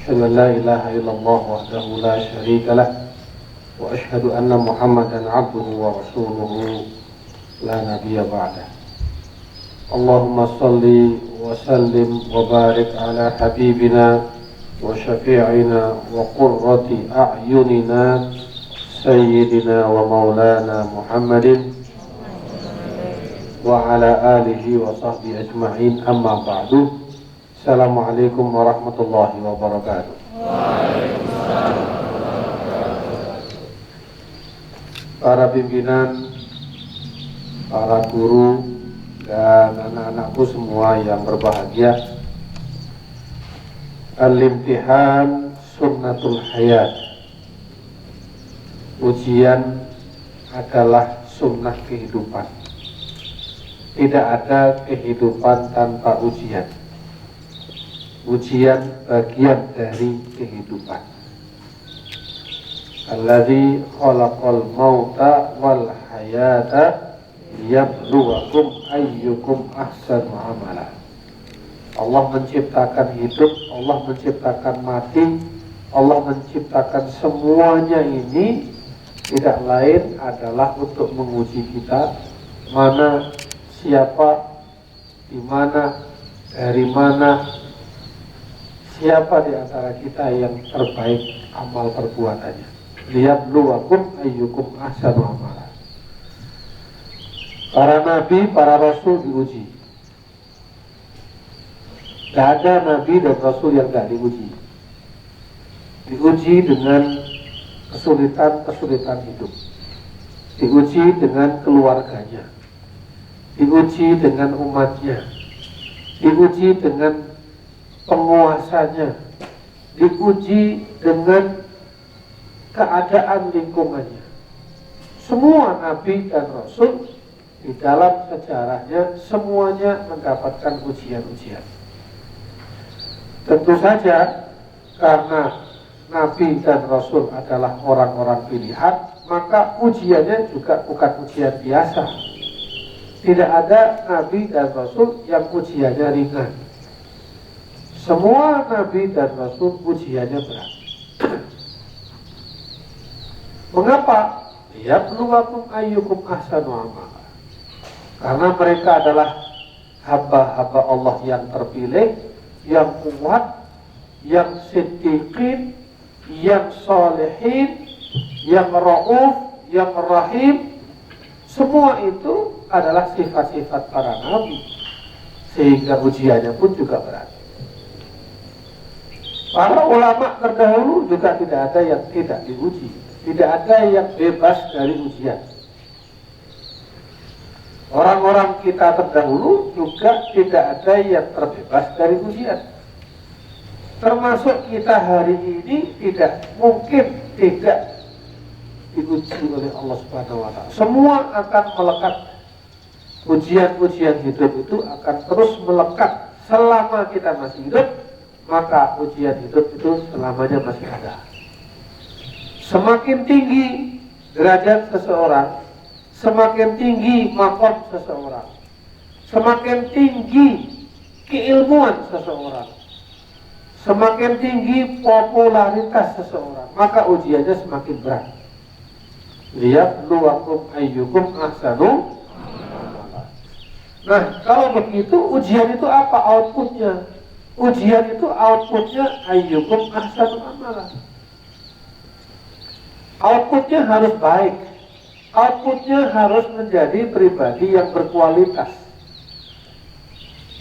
أشهد أن لا إله إلا الله وحده لا شريك له وأشهد أن محمدا عبده ورسوله لا نبي بعده. اللهم صل وسلم وبارك على حبيبنا وشفيعنا وقرة أعيننا سيدنا ومولانا محمد وعلى آله وصحبه أجمعين. أما بعد. Assalamualaikum warahmatullahi wabarakatuh. Para pimpinan, para guru, dan anak-anakku semua yang berbahagia. Al-imtihan sunnatul hayat. Ujian adalah sunnah kehidupan. Tidak ada kehidupan tanpa ujian. Ujian bagian dari kehidupan. Alladzi khalaqal mauta wal hayata liyabluwakum ayyukum ahsanu amala. Allah menciptakan hidup, Allah menciptakan mati, Allah menciptakan semuanya ini tidak lain adalah untuk menguji kita mana, siapa, di mana, dari mana, siapa di antara kita yang terbaik amal perbuatannya. Liyabluwakum ayyukum ahsanu amala. Para nabi, para rasul diuji. Tidak ada nabi dan rasul yang tidak diuji. Diuji dengan kesulitan-kesulitan hidup. Diuji dengan keluarganya. Diuji dengan umatnya. Diuji dengan penguasanya. Diuji dengan keadaan lingkungannya. Semua nabi dan rasul di dalam sejarahnya semuanya mendapatkan ujian-ujian. Tentu saja karena nabi dan rasul adalah orang-orang pilihan, maka ujiannya juga bukan ujian biasa. Tidak ada nabi dan rasul yang ujiannya ringan. Semua nabi dan rasul ujiannya berat. Mengapa? Liyabluwakum ayyukum ahsanu amala. Karena mereka adalah hamba-hamba Allah yang terpilih, yang kuat, yang siddiqin, yang salihin, yang rauf, yang rahim. Semua itu adalah sifat-sifat para nabi, sehingga ujiannya pun juga berat. Para ulama terdahulu juga tidak ada yang tidak diuji, tidak ada yang bebas dari ujian. Orang-orang kita terdahulu juga tidak ada yang terbebas dari ujian. Termasuk kita hari ini tidak mungkin tidak diuji oleh Allah Subhanahu wa Ta'ala. Semua akan melekat. Ujian-ujian hidup itu akan terus melekat selama kita masih hidup. Maka ujian hidup itu selamanya masih ada. Semakin tinggi derajat seseorang, semakin tinggi maqam seseorang, semakin tinggi keilmuan seseorang, semakin tinggi popularitas seseorang, maka ujiannya semakin berat. Liyabluwakum ayyukum ahsanu amala. Nah, kalau begitu ujian itu apa outputnya? Ujian itu outputnya ayyukum ahsanu amala. Outputnya harus baik. Outputnya harus menjadi pribadi yang berkualitas.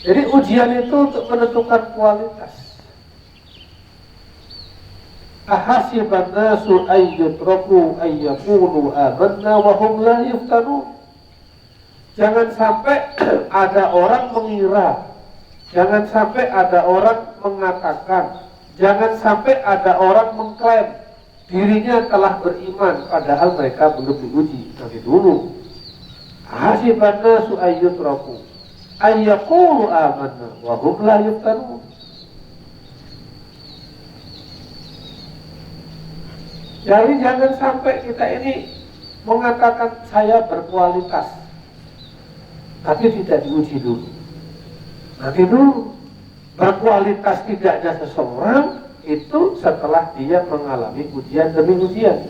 Jadi ujian itu untuk menentukan kualitas. Ahasiban nasu ayyutraku ayyaqulu amanna wa hum la yuftanun. Jangan sampai ada orang mengira, jangan sampai ada orang mengatakan, jangan sampai ada orang mengklaim dirinya telah beriman padahal mereka belum diuji. Nanti dulu. Hasiban nasu ayyutraku ayyaqulu amanna wa hum la yuftanun. Jadi jangan sampai kita ini mengatakan saya berkualitas tapi tidak diuji dulu. Nanti dulu berkualitas tidaknya seseorang itu setelah dia mengalami ujian demi ujian.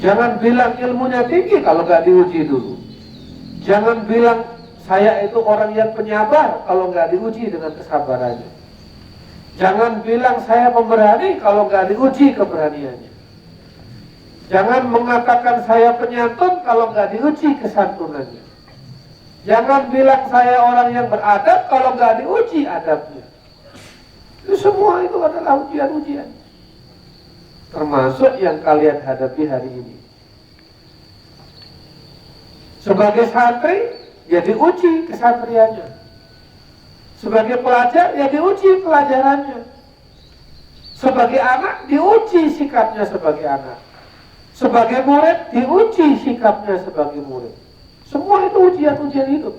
Jangan bilang ilmunya tinggi kalau nggak diuji dulu. Jangan bilang saya itu orang yang penyabar kalau nggak diuji dengan kesabarannya. Jangan bilang saya pemberani kalau nggak diuji keberaniannya. Jangan mengatakan saya penyantun kalau nggak diuji kesantunannya. Jangan bilang saya orang yang beradab kalau nggak diuji adabnya. Itu semua itu adalah ujian-ujian. Termasuk yang kalian hadapi hari ini. Sebagai santri, ya diuji kesantriannya. Sebagai pelajar, ya diuji pelajarannya. Sebagai anak, diuji sikapnya sebagai anak. Sebagai murid, diuji sikapnya sebagai murid. Semua itu ujian-ujian hidup.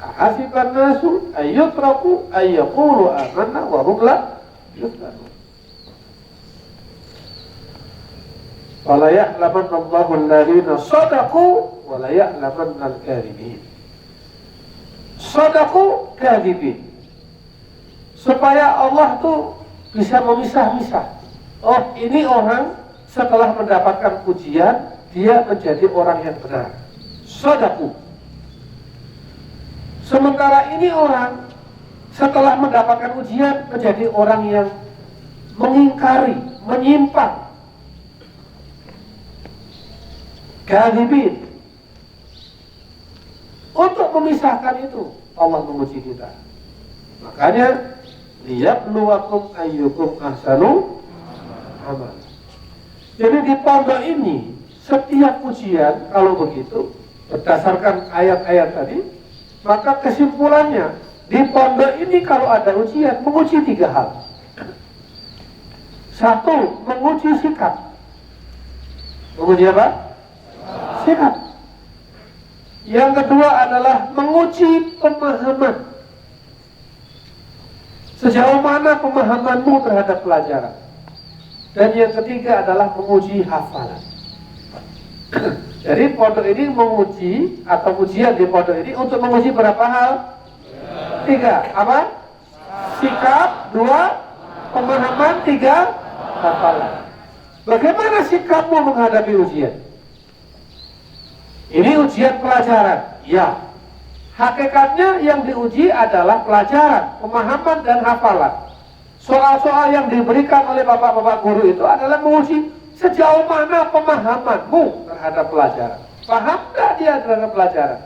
Ahasiban nasu ayyutraku ayyaqulu amanna wa hum la yuftanun. Wala ya'lamanna Allahu alladhina shadaqu wala ya'lamanna al-kadhibin. Shadaqu kadhibin. Supaya Allah tuh bisa memisah-misah. Oh, ini orang setelah mendapatkan ujian, dia menjadi orang yang benar. Shadaqu. Sementara ini orang setelah mendapatkan ujian menjadi orang yang mengingkari, menyimpang. Kadhibin. Untuk memisahkan itu Allah menguji kita. Makanya liyabluwakum ayyukum ahsanu amal. Jadi di pondok ini setiap ujian kalau begitu berdasarkan ayat-ayat tadi, maka kesimpulannya di pondok ini kalau ada ujian menguji 3 hal. 1, menguji sikap. Menguji apa? Sikap. Yang kedua adalah menguji pemahaman. Sejauh mana pemahamanmu terhadap pelajaran. Dan yang ketiga adalah menguji hafalan. Jadi pondok ini menguji atau ujian di pondok ini untuk menguji berapa hal? 3. Apa? Sikap. 2. Pemahaman. 3. Hafalan. Bagaimana sikapmu menghadapi ujian? Ini ujian pelajaran. Ya. Hakikatnya yang diuji adalah pelajaran, pemahaman dan hafalan. Soal-soal yang diberikan oleh bapak-bapak guru itu adalah menguji sejauh mana pemahamanmu terhadap pelajaran. Paham tak dia terhadap pelajaran?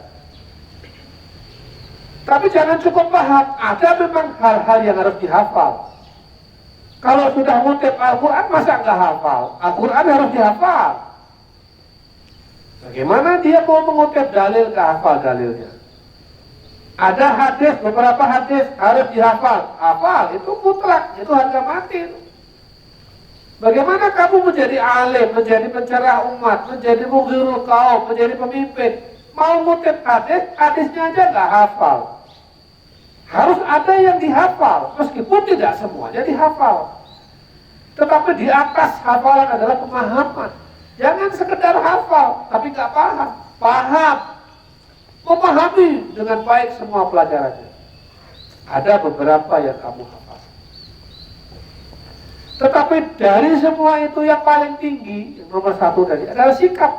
Tapi jangan cukup paham, ada memang hal-hal yang harus dihafal. Kalau sudah ngutip Al-Quran, masa nggak hafal? Al-Quran harus dihafal. Bagaimana dia mau mengutip dalil, nggak hafal dalilnya? Ada hadis, beberapa hadis harus dihafal. Hafal, itu mutlak, itu harga mati. Bagaimana kamu menjadi alim, menjadi pencerah umat, menjadi mughirul qaum, menjadi pemimpin, mau ngutip hadis, hadisnya aja nggak hafal. Harus ada yang dihafal, meskipun tidak semuanya dihafal. Tetapi di atas hafalan adalah pemahaman. Jangan sekedar hafal, tapi nggak paham. Paham, memahami dengan baik semua pelajarannya. Ada beberapa yang kamu hafal. Tetapi dari semua itu yang paling tinggi, yang nomor 1 tadi adalah sikap.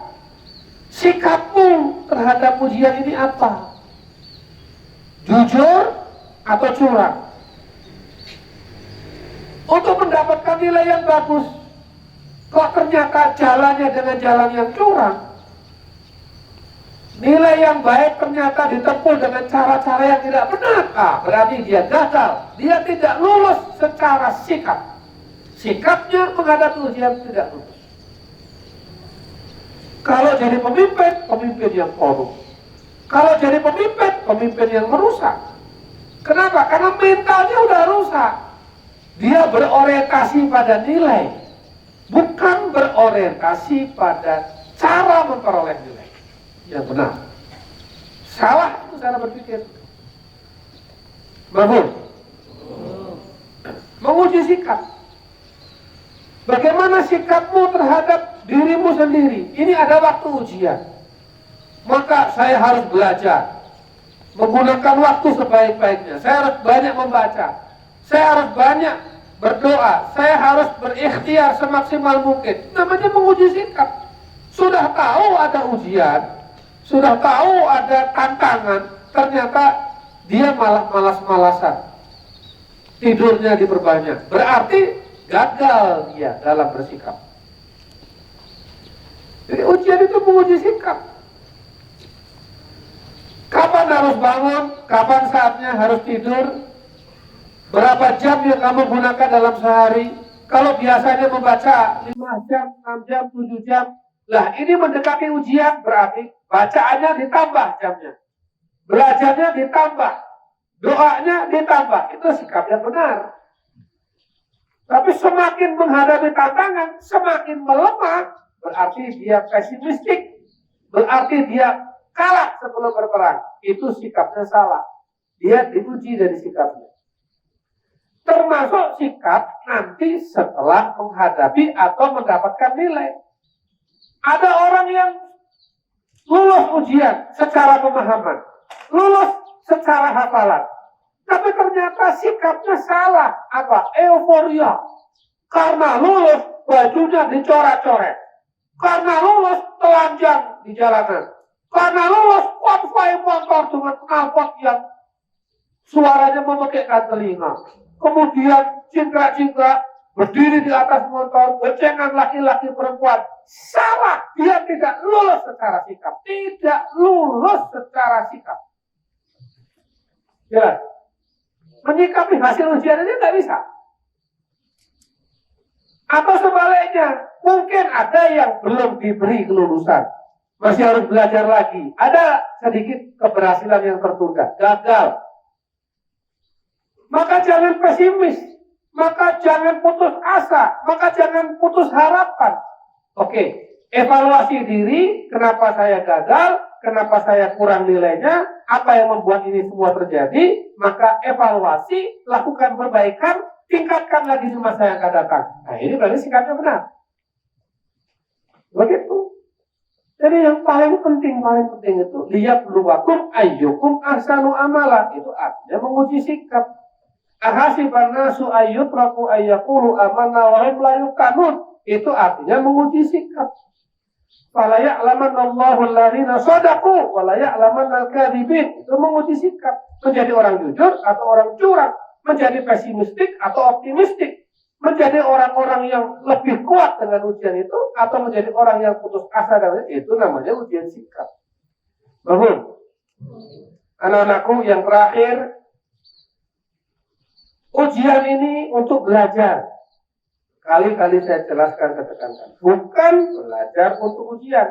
Sikapmu terhadap ujian ini apa? Jujur atau curang? Untuk mendapatkan nilai yang bagus, kok ternyata jalannya dengan jalan yang curang? Nilai yang baik ternyata ditempuh dengan cara-cara yang tidak benar. Berarti dia gagal. Dia tidak lulus secara sikap. Sikapnya menghadapi ujian tidak lulus. Kalau jadi pemimpin, pemimpin yang korup. Kalau jadi pemimpin, pemimpin yang merusak. Kenapa? Karena mentalnya udah rusak. Dia berorientasi pada nilai, bukan berorientasi pada cara memperoleh nilai yang benar. Salah itu cara berpikir. Mahfud. Menguji sikap. Bagaimana sikapmu terhadap dirimu sendiri? Ini ada waktu ujian. Maka saya harus belajar. Menggunakan waktu sebaik-baiknya. Saya harus banyak membaca. Saya harus banyak berdoa, saya harus berikhtiar semaksimal mungkin. Namanya menguji sikap. Sudah tahu ada ujian, sudah tahu ada tantangan, ternyata dia malah malas-malasan. Tidurnya diperbanyak. Berarti gagal dia dalam bersikap. Jadi ujian itu menguji sikap. Kapan harus bangun, kapan saatnya harus tidur, berapa jam yang kamu gunakan dalam sehari. Kalau biasanya membaca 5 jam, 6 jam, 7 jam, lah ini mendekati ujian, berarti bacaannya ditambah jamnya, belajarnya ditambah, doanya ditambah. Itu sikap yang benar. Tapi semakin menghadapi tantangan, semakin melemah, berarti dia pesimistik, berarti dia kalah sebelum berperang. Itu sikapnya salah. Dia diuji dari sikapnya. Termasuk sikap nanti setelah menghadapi atau mendapatkan nilai. Ada orang yang lulus ujian secara pemahaman, lulus secara hafalan, tapi ternyata sikapnya salah. Apa? Euforia. Karena lulus, bajunya dicoret-coret. Karena lulus, telanjang di jalanan. Karena lulus, konvoi motor dengan knalpot yang suaranya memekikkan telinga. Kemudian cingkrak-cingkrak berdiri di atas motor, bercengan laki-laki perempuan. Salah, dia tidak lulus secara sikap. Tidak lulus secara sikap. Jelas? Menyikapi hasil ujian ini tidak bisa. Atau sebaliknya, mungkin ada yang belum diberi kelulusan, masih harus belajar lagi. Ada sedikit keberhasilan yang tertunda, gagal. Maka jangan pesimis, maka jangan putus asa, maka jangan putus harapan. Oke, evaluasi diri, kenapa saya gagal, kenapa saya kurang nilainya, apa yang membuat ini semua terjadi, maka evaluasi, lakukan perbaikan, tingkatkan lagi di masa yang akan datang. Nah ini berarti sikapnya benar. Begitu. Jadi yang paling penting itu, lihat luwakum ayyukum ahsanu amala. Itu artinya menguji sikap. Ahasiban nasu ayyutraku ayyakulu amanna wa hum la yuftanun. Itu artinya menguji sikap. Fala ya'lamanna Allahu alladziina shadaqu wa la ya'lamanna al-kadzibin. Itu menguji sikap. Menjadi orang jujur atau orang curang, menjadi pesimistik atau optimistik, menjadi orang-orang yang lebih kuat dengan ujian itu atau menjadi orang yang putus asa dengan itu namanya ujian sikap. Bangun. Anak-anakku yang terakhir, ujian ini untuk belajar. Kali-kali saya jelaskan dan tekankan. Bukan belajar untuk ujian.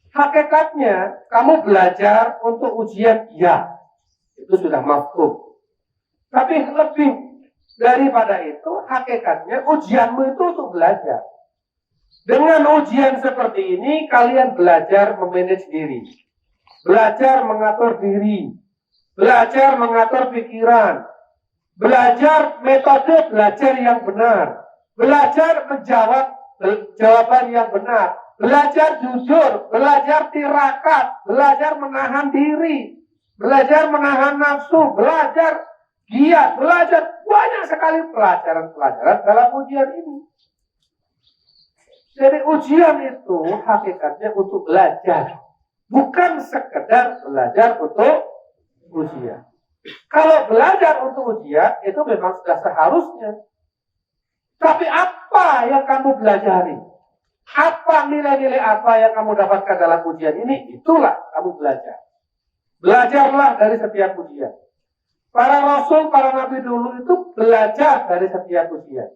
Hakikatnya, kamu belajar untuk ujian, ya. Itu sudah mafhum. Tapi lebih daripada itu, hakikatnya ujianmu itu untuk belajar. Dengan ujian seperti ini, kalian belajar memanage diri. Belajar mengatur diri. Belajar mengatur pikiran. Belajar metode belajar yang benar. Belajar menjawab jawaban yang benar. Belajar jujur. Belajar tirakat. Belajar menahan diri. Belajar menahan nafsu. Belajar giat. Belajar banyak sekali pelajaran-pelajaran dalam ujian ini. Jadi ujian itu hakikatnya untuk belajar. Bukan sekedar belajar untuk ujian. Kalau belajar untuk ujian, itu memang sudah seharusnya. Tapi apa yang kamu pelajari? Apa nilai-nilai apa yang kamu dapatkan dalam ujian ini? Itulah kamu belajar. Belajarlah dari setiap ujian. Para rasul, para nabi dulu itu belajar dari setiap ujian.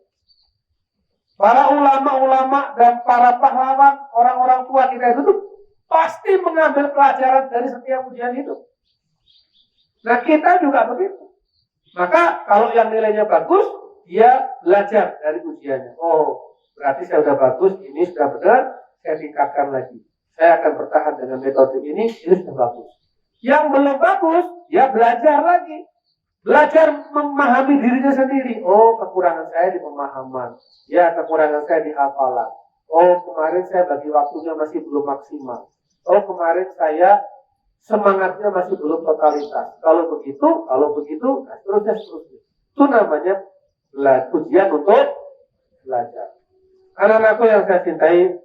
Para ulama-ulama dan para pahlawan, orang-orang tua kita itu pasti mengambil pelajaran dari setiap ujian itu. Nah kita juga begitu. Maka kalau yang nilainya bagus, dia belajar dari ujiannya. Oh, berarti saya sudah bagus, ini sudah benar, saya tingkatkan lagi. Saya akan bertahan dengan metode ini sudah bagus. Yang belum bagus, dia belajar lagi. Belajar memahami dirinya sendiri. Oh, kekurangan saya di pemahaman. Ya, kekurangan saya di hafalan. Oh, kemarin saya bagi waktunya masih belum maksimal. Oh, kemarin saya semangatnya masih belum totalitas. Kalau begitu, nah seterusnya. Itu namanya ujian untuk belajar. Anak-anakku yang saya cintai,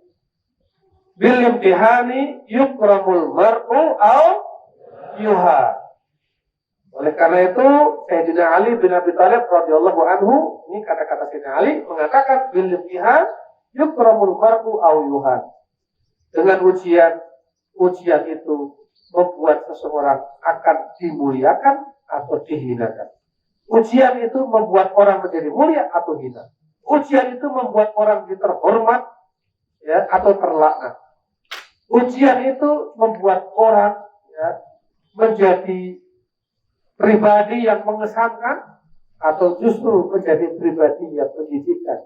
bil imtihani yukramul mar'u au yuha. Oleh karena itu, Sayyidina Ali bin Abi Thalib radhiyallahu anhu, ini kata-kata Sayyidina Ali mengatakan bil imtihan yukramul mar'u au yuha. Dengan ujian itu membuat seseorang akan dimuliakan atau dihinakan. Ujian itu membuat orang menjadi mulia atau hina. Ujian itu membuat orang terhormat, ya, atau terlaknat. Ujian itu membuat orang, ya, menjadi pribadi yang mengesankan atau justru menjadi pribadi yang menjijikkan.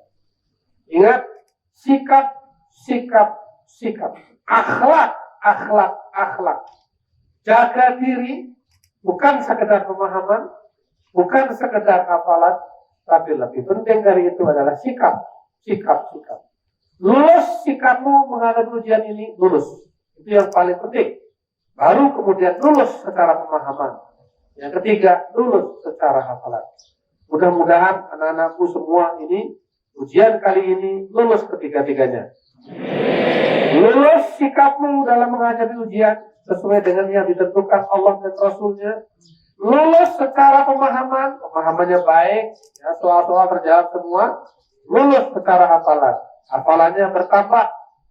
Ingat, sikap, akhlak. Jaga diri bukan sekedar pemahaman, bukan sekedar hafalan, tapi lebih penting dari itu adalah sikap. Lulus sikapmu menghadapi ujian ini, lulus. Itu yang paling penting. Baru kemudian lulus secara pemahaman. Yang ketiga, lulus secara hafalan. Mudah-mudahan anak-anakku semua ini, ujian kali ini lulus ketiga-tiganya. Lulus sikapmu dalam menghadapi ujian sesuai dengan yang ditentukan Allah dan Rasulnya. Lulus secara pemahamannya baik, ya, soal-soal berjalan semua. Lulus secara hafalannya bertambah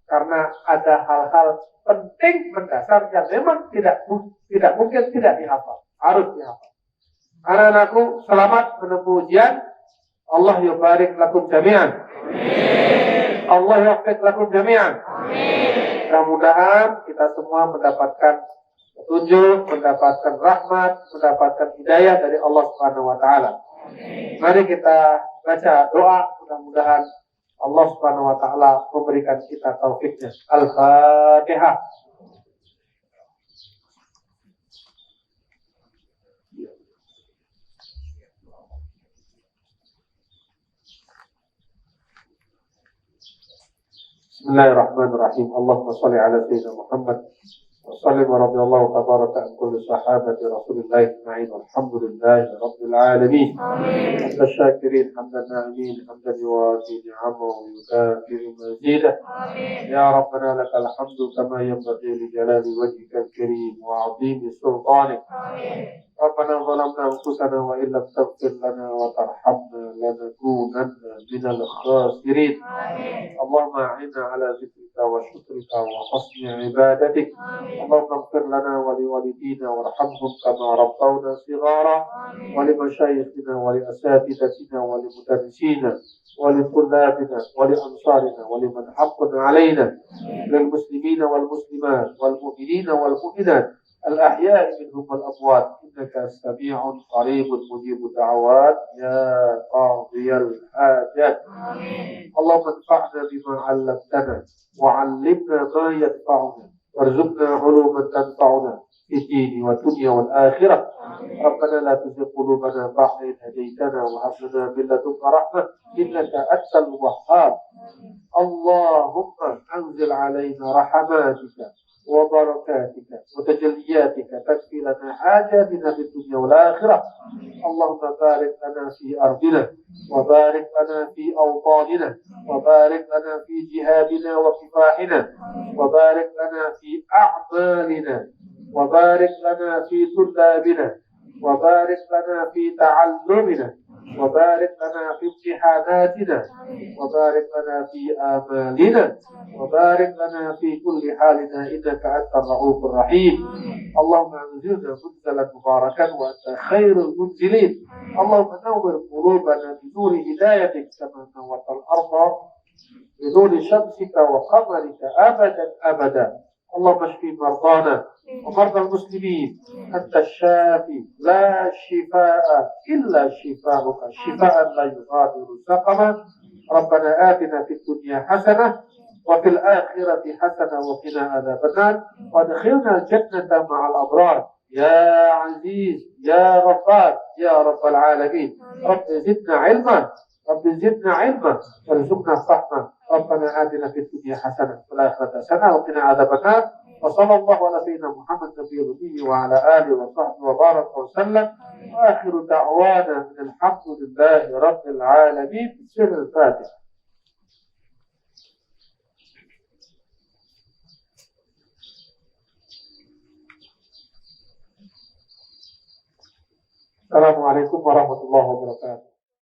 karena ada hal-hal penting mendasar yang memang tidak mungkin tidak dihafal, harus dihafal. Anak-anakku, selamat menempuh ujian. Allah yubarik lakum jami'an. Allah yubarik lakum jami'an. Mudah-mudahan kita semua mendapatkan petunjuk, mendapatkan rahmat, mendapatkan hidayah dari Allah Subhanahu wa taala. Mari kita baca doa, mudah-mudahan Allah Subhanahu wa taala memberikan kita taufiknya. Al-Fatihah. Bismillahirrahmanirrahim. Allahumma shalli ala sayyidina Muhammad وسلم ورضي الله تبارك عن كل صحابة رسول الله أجمعين والحمد لله رب العالمين. حمد الشاكرين حمد الناعمين حمدا يوافي نعمه ويكافئ مزيده. يا ربنا لك الحمد كما ينبغي لجلال وجهك الكريم وعظيم سلطانك. ربنا ظلمنا أنفسنا وإن لم تغفر لنا وترحمنا لنكونن من الخاسرين. اللهم أعنا على ذكرك وشكرك وحسن عبادتك. اللهم اغفر لنا ولوالدينا وارحمهم كما ربونا صغارا. ولمشايخنا ولأساتذتنا ولمدرسينا ولطلابنا ولأنصارنا ولمن حق علينا للمسلمين والمسلمات والمؤمنين والمؤمنات الأحياء منهم والأموات إنك سميع قريب مجيب الدعوات يا قاضي الحاجات. اللهم انفعنا بما علمتنا وعلمنا ما ينفعنا وارزقنا علوما تنفعنا في الدين والدنيا والآخرة. ربنا لا تزغ قلوبنا بعد إذ هديتنا وهب لنا من لدنك رحمة إنك أنت الوهاب. اللهم أنزل علينا رحماتك وبركاتك وتجلياتك تكفي لنا حاجاتنا في الدنيا والآخرة. اللهم بارك لنا في أرضنا وبارك لنا في أوطاننا وبارك لنا في جهادنا وكفاحنا وبارك لنا في أعمالنا وبارك لنا في طلابنا وبارك لنا في تعلمنا وبارك لنا في امتحاناتنا وبارك لنا في آمالنا وبارك لنا في كل حالنا إنك أنت الرؤوف الرحيم. اللهم أنزلنا منزلا مباركا وأنت خير المنزلين. اللهم نور قلوبنا بنور هدايتك كما نورت الأرض بنور شمسك وقمرك أبدا. اللهم اشف مرضانا ومرضى المسلمين. أنت الشافي لا شفاء إلا شفاءك شفاء لا يغادر سقما. ربنا آتنا في الدنيا حسنة وفي الآخرة حسنة وقنا عذاب النار وادخلنا الجنة مع الأبرار يا عزيز يا غفار يا رب العالمين. رب زدنا علما وارزقنا فهما. ربنا آتنا في الدنيا حسنة وفي الآخرة حسنة وقنا عذاب النار. وصلى الله على سيدنا محمد النبي الأمي وعلى آله وصحبه وبارك وسلم. وآخر دعوانا من الحمد لله رب العالمين. سر الفاتحة. السلام عليكم ورحمة الله وبركاته.